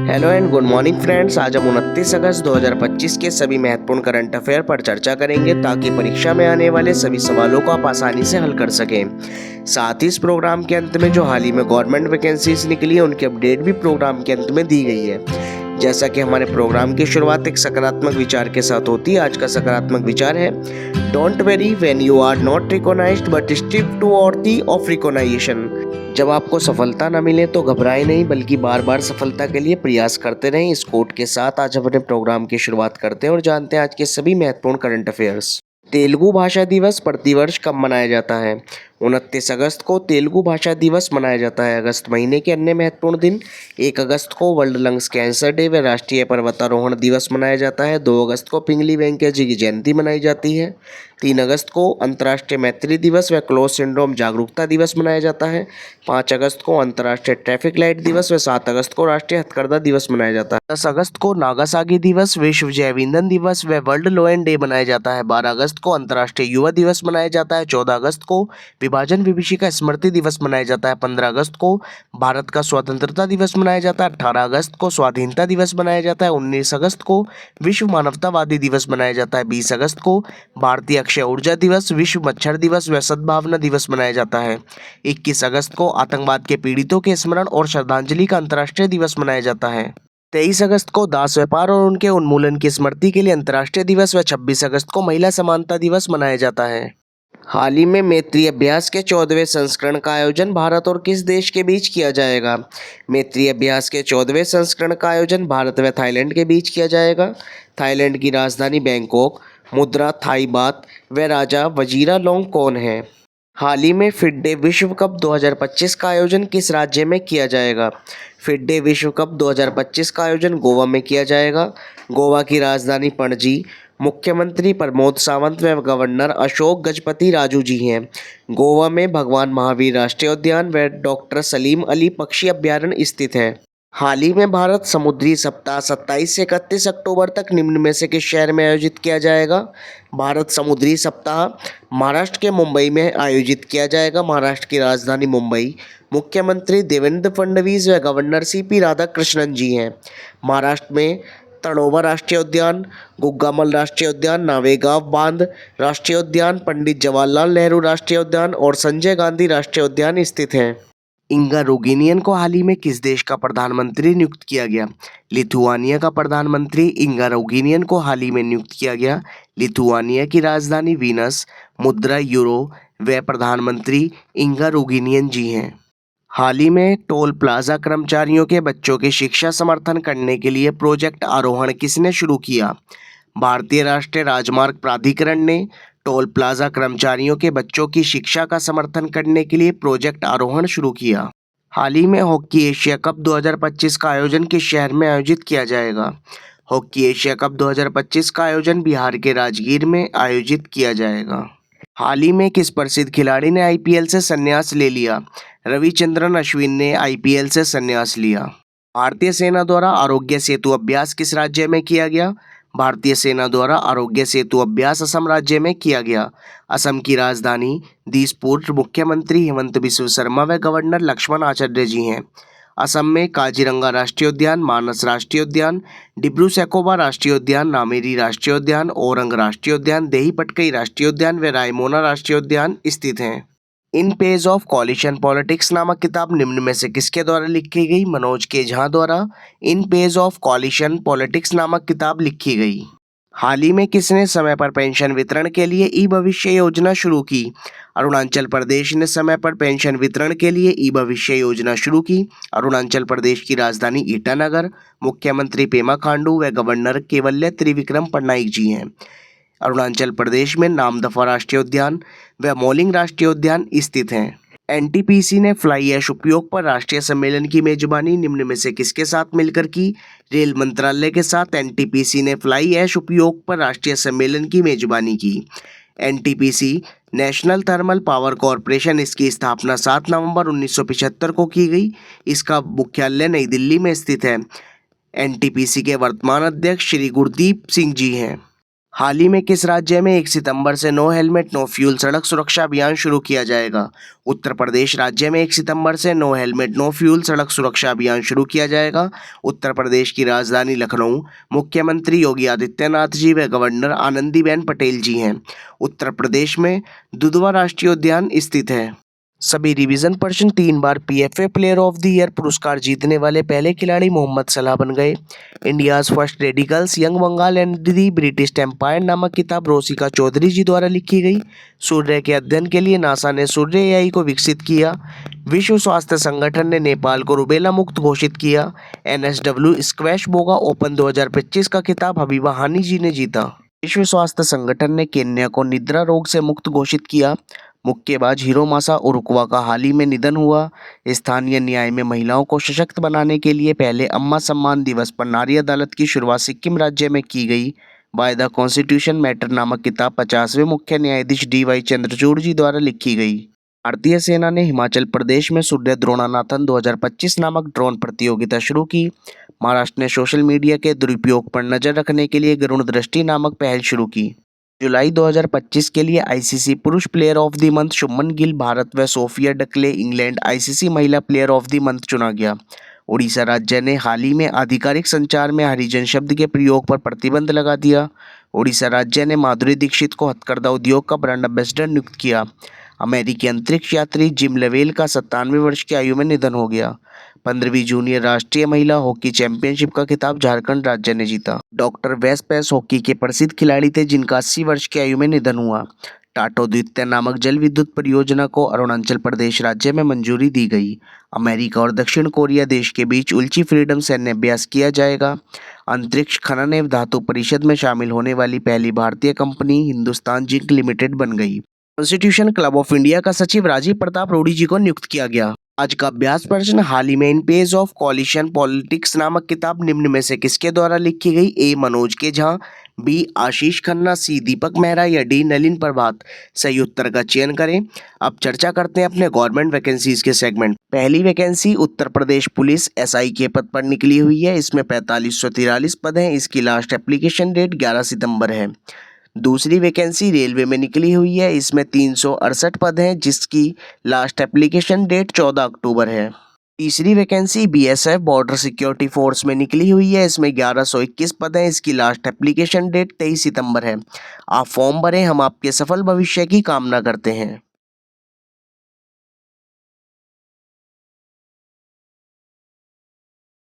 Hello and good morning friends. आज हम 29 अगस्त 2025 के सभी महत्वपूर्ण करंट अफेयर पर चर्चा करेंगे ताकि परीक्षा में आने वाले सभी सवालों को आप आसानी से हल कर सकें। साथ ही इस प्रोग्राम के अंत में जो हाल ही में गवर्नमेंट वैकेंसीज निकली है उनकी अपडेट भी प्रोग्राम के अंत में दी गई है। जैसा कि हमारे प्रोग्राम की शुरुआत एक सकारात्मक विचार के साथ होती है, आज का सकारात्मक विचार है don't worry when you are not recognized but strive toward of recognition. जब आपको सफलता न मिले तो घबराएं नहीं, बल्कि बार बार सफलता के लिए प्रयास करते रहें। इस कोट के साथ आज अपने प्रोग्राम की शुरुआत करते हैं और जानते हैं आज के सभी महत्वपूर्ण करंट अफेयर्स। तेलुगु भाषा दिवस प्रतिवर्ष कब मनाया जाता है? 29 अगस्त को तेलुगु भाषा दिवस मनाया जाता है। अगस्त महीने के अन्य महत्वपूर्ण दिन: 1 अगस्त को वर्ल्ड लंग्स कैंसर डे व राष्ट्रीय पर्वतारोहण दिवस मनाया जाता है। 2 अगस्त को पिंगली वेंकैया जी की जयंती मनाई जाती है। 3 अगस्त को अंतर्राष्ट्रीय मैत्री दिवस व क्लोज सिंड्रोम जागरूकता दिवस मनाया जाता है। 5 अगस्त को अंतर्राष्ट्रीय ट्रैफिक लाइट दिवस व 7 अगस्त को राष्ट्रीय हथकरघा दिवस मनाया जाता है। 10 अगस्त को नागासाकी दिवस, विश्व जैव ईंधन दिवस व वर्ल्ड लोयन डे मनाया जाता है। 12 अगस्त को अंतर्राष्ट्रीय युवा दिवस मनाया जाता है। 14 अगस्त को विभाजन विभीषिका स्मृति दिवस मनाया जाता है। 15 अगस्त को भारत का स्वतंत्रता दिवस मनाया जाता है। 18 अगस्त को स्वाधीनता दिवस मनाया जाता है। 19 अगस्त को विश्व मानवतावादी दिवस मनाया जाता है। 20 अगस्त को भारतीय अक्षय ऊर्जा दिवस, विश्व मच्छर दिवस व सद्भावना दिवस मनाया जाता है। 21 अगस्त को आतंकवाद के पीड़ितों के स्मरण और श्रद्धांजलि का अंतर्राष्ट्रीय दिवस मनाया जाता है। 23 अगस्त को दास व्यापार और उनके उन्मूलन की स्मृति के लिए अंतर्राष्ट्रीय दिवस व 26 अगस्त को महिला समानता दिवस मनाया जाता है। हाल ही में मैत्री अभ्यास के 14वें संस्करण का आयोजन भारत और किस देश के बीच किया जाएगा? मैत्री अभ्यास के 14वें संस्करण का आयोजन भारत व थाईलैंड के बीच किया जाएगा। थाईलैंड की राजधानी बैंकॉक, मुद्रा थाई बात व राजा वजीरालोंग कौन है? हाल ही में फिडे विश्व कप 2025 का आयोजन किस राज्य में किया जाएगा? फिडे विश्व कप 2025 का आयोजन गोवा में किया जाएगा। गोवा की राजधानी पणजी। मुख्यमंत्री प्रमोद सावंत व गवर्नर अशोक गजपति राजू जी हैं। गोवा में भगवान महावीर राष्ट्रीय उद्यान व डॉक्टर सलीम अली पक्षी अभ्यारण्य स्थित है। हाल ही में भारत समुद्री सप्ताह 27 से 31 अक्टूबर तक निम्न में से किस शहर में आयोजित किया जाएगा? भारत समुद्री सप्ताह महाराष्ट्र के मुंबई में आयोजित किया जाएगा। महाराष्ट्र की राजधानी मुंबई। मुख्यमंत्री देवेंद्र फडणवीस व गवर्नर सीपी राधाकृष्णन जी हैं। महाराष्ट्र में तड़ोवा राष्ट्रीय उद्यान, गुग्गामल राष्ट्रीय उद्यान, नावेगांव बांध राष्ट्रीय उद्यान, पंडित जवाहरलाल नेहरू राष्ट्रीय उद्यान और संजय गांधी राष्ट्रीय उद्यान स्थित हैं। इंगा रोगिनियन को हाल ही में किस देश का प्रधानमंत्री नियुक्त किया गया? लिथुआनिया का प्रधानमंत्री इंगा रोगिनियन को हाल ही में नियुक्त किया गया। लिथुआनिया की राजधानी विनस, मुद्रा यूरो व प्रधानमंत्री इंगा रोगिनियन जी हैं। हाल ही में टोल प्लाजा कर्मचारियों के बच्चों की शिक्षा समर्थन करने के लिए प्रोजेक्ट आरोहण किसने शुरू किया? भारतीय राष्ट्रीय राजमार्ग प्राधिकरण ने टोल प्लाजा कर्मचारियों के बच्चों की शिक्षा का समर्थन करने के लिए प्रोजेक्ट आरोहण शुरू किया। हाल ही में हॉकी एशिया कप 2025 का आयोजन किस शहर में आयोजित किया जाएगा? हॉकी एशिया कप 2025 का आयोजन बिहार के राजगीर में आयोजित किया जाएगा। हाल ही में किस प्रसिद्ध खिलाड़ी ने आईपीएल से संन्यास ले लिया? रविचंद्रन अश्विन ने आईपीएल से संन्यास लिया। भारतीय सेना द्वारा आरोग्य सेतु अभ्यास किस राज्य में किया गया? भारतीय सेना द्वारा आरोग्य सेतु अभ्यास असम राज्य में किया गया। असम की राजधानी दिसपुर। मुख्यमंत्री हेमंत बिस्व शर्मा व गवर्नर लक्ष्मण आचार्य जी हैं। असम में काजीरंगा राष्ट्रीय उद्यान, मानस राष्ट्रीय उद्यान, डिब्रू सैखोवा राष्ट्रीय उद्यान, नामेरी राष्ट्रीय उद्यान, औरंग राष्ट्रीय उद्यान, देही पटकई राष्ट्रीय उद्यान व रायमोना राष्ट्रीय उद्यान स्थित हैं। इन पेज ऑफ कॉलिशन पॉलिटिक्स नामक किताब निम्न में से किसके द्वारा लिखी गई? मनोज के झा द्वारा इन पेज ऑफ कॉलिशन पॉलिटिक्स नामक किताब लिखी गई। हाल ही में किसने समय पर पेंशन वितरण के लिए ई भविष्य योजना शुरू की? अरुणाचल प्रदेश ने समय पर पेंशन वितरण के लिए ई भविष्य योजना शुरू की। अरुणाचल प्रदेश की राजधानी ईटानगर। मुख्यमंत्री पेमा खांडू व गवर्नर केवल्य त्रिविक्रम पटनायक जी हैं। अरुणाचल प्रदेश में नामदफा राष्ट्रीय उद्यान व मोलिंग राष्ट्रीय उद्यान स्थित हैं। एनटीपीसी ने फ्लाई ऐश उपयोग पर राष्ट्रीय सम्मेलन की मेजबानी निम्न में से किसके साथ मिलकर की? रेल मंत्रालय के साथ एनटीपीसी ने फ्लाई ऐश उपयोग पर राष्ट्रीय सम्मेलन की मेजबानी की। NTPC national thermal power corporation, इसकी स्थापना 7 नवंबर 1975 को की गई। इसका मुख्यालय नई दिल्ली में स्थित है। एनटीपीसी के वर्तमान अध्यक्ष श्री गुरदीप सिंह जी हैं। हाल ही में किस राज्य में 1 सितंबर से नो हेलमेट नो फ्यूल सड़क सुरक्षा अभियान शुरू किया जाएगा? उत्तर प्रदेश राज्य में 1 सितंबर से नो हेलमेट नो फ्यूल सड़क सुरक्षा अभियान शुरू किया जाएगा। उत्तर प्रदेश की राजधानी लखनऊ मुख्यमंत्री योगी आदित्यनाथ जी व गवर्नर आनंदीबेन पटेल जी हैं। उत्तर प्रदेश में दुधवा राष्ट्रीय उद्यान स्थित है। सभी रिवीजन पर्सन 3 बार PFA player of the year पुरस्कार जीतने वाले पहले खिलाड़ी मोहम्मद सलाह बन गए। India's first radicals young Bengal and the British Empire नामक किताब रोसिका चौधरी जी द्वारा लिखी गई। सूर्य के अध्ययन के लिए नासा ने सूर्य एआई को विकसित किया। विश्व स्वास्थ्य संगठन ने नेपाल को रुबेला मुक्त घोषित किया। एनएसडब्ल्यू स्क्वैश बोगा ओपन 2025 का खिताब हबीबा हानी जी ने जीता। विश्व स्वास्थ्य संगठन ने केन्या को निद्रा रोग से मुक्त घोषित किया। मुक्केबाज हिरोमासा उरुक्वा का हाल ही में निधन हुआ। स्थानीय न्याय में महिलाओं को सशक्त बनाने के लिए पहले अम्मा सम्मान दिवस पर नारी अदालत की शुरुआत सिक्किम राज्य में की गई। बाय द कॉन्स्टिट्यूशन मैटर नामक किताब 50वें मुख्य न्यायाधीश DY चंद्रचूड़ जी द्वारा लिखी गई। भारतीय सेना ने हिमाचल प्रदेश में सूर्य द्रोणानाथन 2025 नामक ड्रोन प्रतियोगिता शुरू की। महाराष्ट्र ने सोशल मीडिया के दुरुपयोग पर नजर रखने के लिए गरुण दृष्टि नामक पहल शुरू की। जुलाई 2025 के लिए आईसीसी पुरुष player of the month Shubman Gill Bharat व सोफिया डकले इंग्लैंड आईसीसी महिला प्लेयर ऑफ द मंथ चुना गया। उड़ीसा राज्य ने हाल ही में आधिकारिक संचार में हरिजन शब्द के प्रयोग पर प्रतिबंध लगा दिया। उड़ीसा राज्य ने माधुरी दीक्षित को हथकरघा उद्योग का ब्रांड एम्बेसडर नियुक्त किया। अमेरिकी अंतरिक्ष यात्री जिम लेवेल का 97 वर्ष की आयु में निधन हो गया। 15वीं जूनियर राष्ट्रीय महिला हॉकी चैंपियनशिप का खिताब झारखंड राज्य ने जीता। डॉक्टर वेस पैस हॉकी के प्रसिद्ध खिलाड़ी थे जिनका 80 वर्ष की आयु में निधन हुआ। टाटो द्वितीय नामक जल विद्युत परियोजना को अरुणाचल प्रदेश राज्य में मंजूरी दी गई। अमेरिका और दक्षिण कोरिया देश के बीच उल्ची फ्रीडम सैन्य अभ्यास किया जाएगा। अंतरिक्ष खनन एवं धातु परिषद में शामिल होने वाली पहली भारतीय कंपनी हिंदुस्तान जिंक लिमिटेड बन गई। कॉन्स्टिट्यूशन क्लब ऑफ इंडिया का सचिव राजीव प्रताप रूडी जी को नियुक्त किया गया। आज का अभ्यास प्रश्न, हाल ही में इन पेज ऑफ कॉलिशन पॉलिटिक्स नामक किताब निम्न में से किसके द्वारा लिखी गई? ए मनोज के झा, बी आशीष खन्ना, सी दीपक मेहरा या डी नलिन प्रभात। सही उत्तर का चयन करें। अब चर्चा करते हैं अपने गवर्नमेंट वैकेंसीज के सेगमेंट। पहली vacancy Uttar Pradesh police SI के पद पर निकली हुई है। इसमें 4543 पद हैं। इसकी लास्ट एप्लीकेशन डेट 11 सितंबर है। दूसरी वैकेंसी रेलवे में निकली हुई है। इसमें 368 पद हैं जिसकी लास्ट एप्लीकेशन डेट 14 अक्टूबर है। तीसरी vacancy BSF border security force में निकली हुई है। इसमें 1121 पद हैं। इसकी लास्ट एप्लीकेशन डेट 23 सितंबर है। आप फॉर्म भरें, हम आपके सफल भविष्य की कामना करते हैं।